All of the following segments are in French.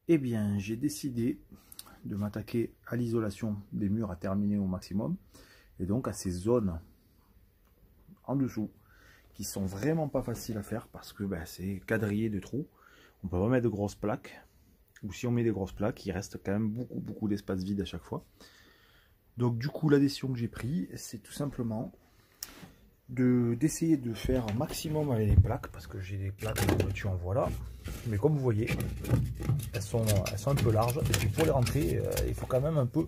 Eh bien, j'ai décidé de m'attaquer à l'isolation des murs à terminer au maximum, et donc à ces zones en dessous qui sont vraiment pas faciles à faire parce que c'est quadrillé de trous. On peut pas mettre de grosses plaques, ou si on met des grosses plaques, il reste quand même beaucoup d'espace vide à chaque fois. Donc du coup, la décision que j'ai prise, c'est tout simplement d'essayer de faire un maximum avec les plaques, parce que j'ai des plaques que tu en vois là, mais comme vous voyez, elles sont un peu larges, et puis pour les rentrer, il faut quand même un peu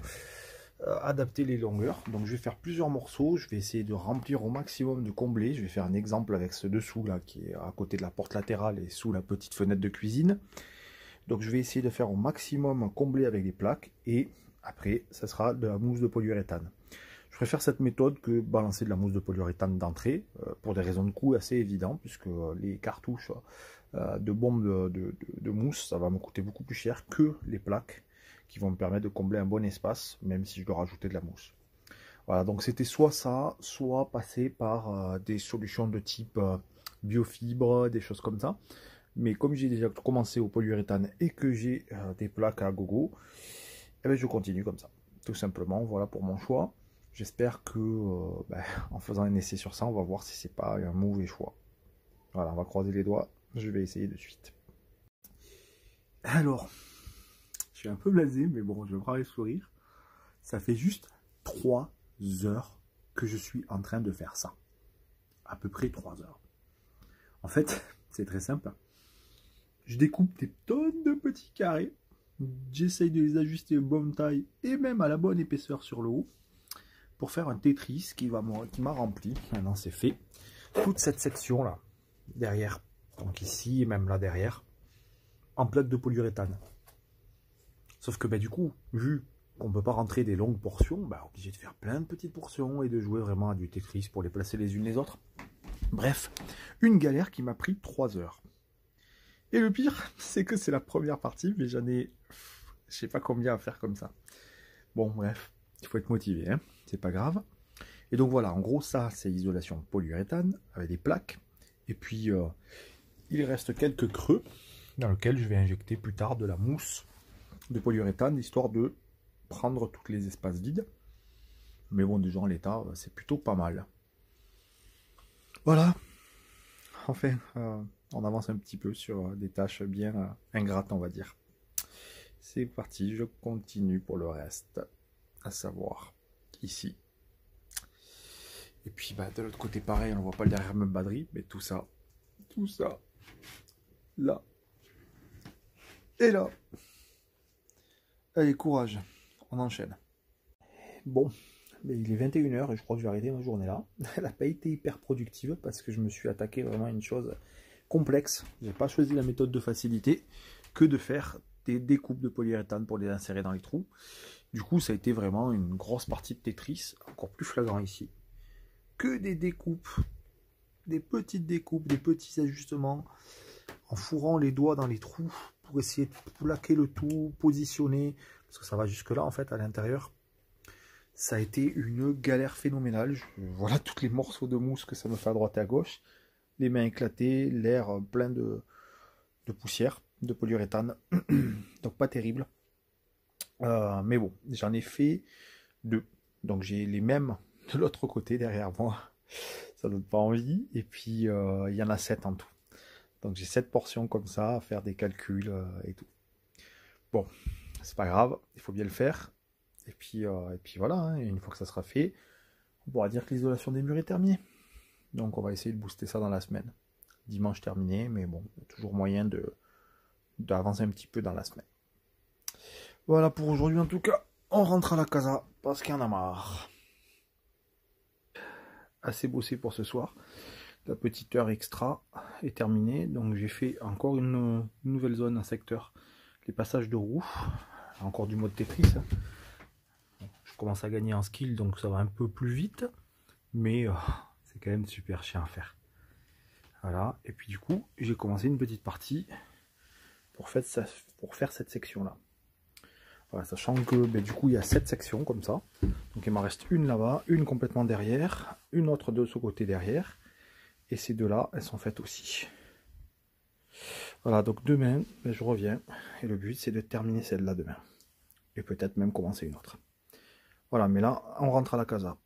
adapter les longueurs. Donc je vais faire plusieurs morceaux, je vais essayer de remplir au maximum, de combler. Je vais faire un exemple avec ce dessous là, qui est à côté de la porte latérale et sous la petite fenêtre de cuisine. Donc je vais essayer de faire au maximum combler avec des plaques, et après ça sera de la mousse de polyuréthane. Je préfère cette méthode que balancer de la mousse de polyuréthane d'entrée, pour des raisons de coût assez évidentes, puisque les cartouches de bombes de mousse, ça va me coûter beaucoup plus cher que les plaques qui vont me permettre de combler un bon espace, même si je dois rajouter de la mousse. Voilà, donc c'était soit ça, soit passer par des solutions de type biofibre, des choses comme ça. Mais comme j'ai déjà commencé au polyuréthane et que j'ai des plaques à gogo, eh bien je continue comme ça. Tout simplement, voilà pour mon choix. J'espère que en faisant un essai sur ça, on va voir si c'est pas un mauvais choix. Voilà, on va croiser les doigts. Je vais essayer de suite. Alors, je suis un peu blasé, mais bon, je vais prendre le sourire. Ça fait juste 3 heures que je suis en train de faire ça. À peu près 3 heures. En fait, c'est très simple. Je découpe des tonnes de petits carrés. J'essaye de les ajuster aux bonnes tailles et même à la bonne épaisseur sur le haut, pour faire un Tetris qui m'a rempli, maintenant c'est fait, toute cette section là, derrière, donc ici et même là derrière, en plaque de polyuréthane. Sauf que du coup, vu qu'on ne peut pas rentrer des longues portions, obligé de faire plein de petites portions et de jouer vraiment à du Tetris pour les placer les unes les autres. Bref, une galère qui m'a pris 3 heures. Et le pire, c'est que c'est la première partie, mais j'en ai, je sais pas combien à faire comme ça. Bon, bref, il faut être motivé, hein, c'est pas grave. Et donc voilà, en gros, ça, c'est isolation polyuréthane avec des plaques. Et puis, il reste quelques creux dans lesquels je vais injecter plus tard de la mousse de polyuréthane, histoire de prendre tous les espaces vides. Mais bon, déjà en l'état, c'est plutôt pas mal. Voilà. Enfin, on avance un petit peu sur des tâches bien ingrates, on va dire. C'est parti, je continue pour le reste, à savoir ici. Et puis de l'autre côté pareil, on ne voit pas le derrière même batterie, mais tout ça, là, et là. Allez, courage, on enchaîne. Bon, mais il est 21 h et je crois que je vais arrêter ma journée là. Elle n'a pas été hyper productive parce que je me suis attaqué vraiment à une chose complexe. Je n'ai pas choisi la méthode de facilité que de faire des découpes de polyuréthane pour les insérer dans les trous. Du coup, ça a été vraiment une grosse partie de Tetris, encore plus flagrant ici. Que des découpes, des petites découpes, des petits ajustements, en fourrant les doigts dans les trous pour essayer de plaquer le tout, positionner, parce que ça va jusque là en fait à l'intérieur. Ça a été une galère phénoménale. Voilà tous les morceaux de mousse que ça me fait à droite et à gauche, les mains éclatées, l'air plein de poussière, de polyuréthane, donc pas terrible. Mais bon, j'en ai fait 2, donc j'ai les mêmes de l'autre côté derrière moi, ça donne pas envie, et puis il y en a 7 en tout, donc j'ai 7 portions comme ça à faire des calculs et tout. Bon, c'est pas grave, il faut bien le faire, et puis voilà, hein, une fois que ça sera fait, on pourra dire que l'isolation des murs est terminée. Donc on va essayer de booster ça dans la semaine. Dimanche terminé, mais bon, il y a toujours moyen d'avancer un petit peu dans la semaine. Voilà pour aujourd'hui en tout cas, on rentre à la casa parce qu'il y en a marre. Assez bossé pour ce soir. La petite heure extra est terminée, donc j'ai fait encore une nouvelle zone, un secteur, les passages de roues, encore du mode Tetris. Je commence à gagner en skill, donc ça va un peu plus vite, mais c'est quand même super chiant à faire. Voilà, et puis du coup, j'ai commencé une petite partie pour faire cette section-là. Voilà, sachant que du coup, il y a 7 sections comme ça. Donc il m'en reste une là-bas, une complètement derrière, une autre de ce côté derrière. Et ces deux-là, elles sont faites aussi. Voilà, donc demain, ben, je reviens. Et le but, c'est de terminer celle-là demain. Et peut-être même commencer une autre. Voilà, mais là, on rentre à la casa.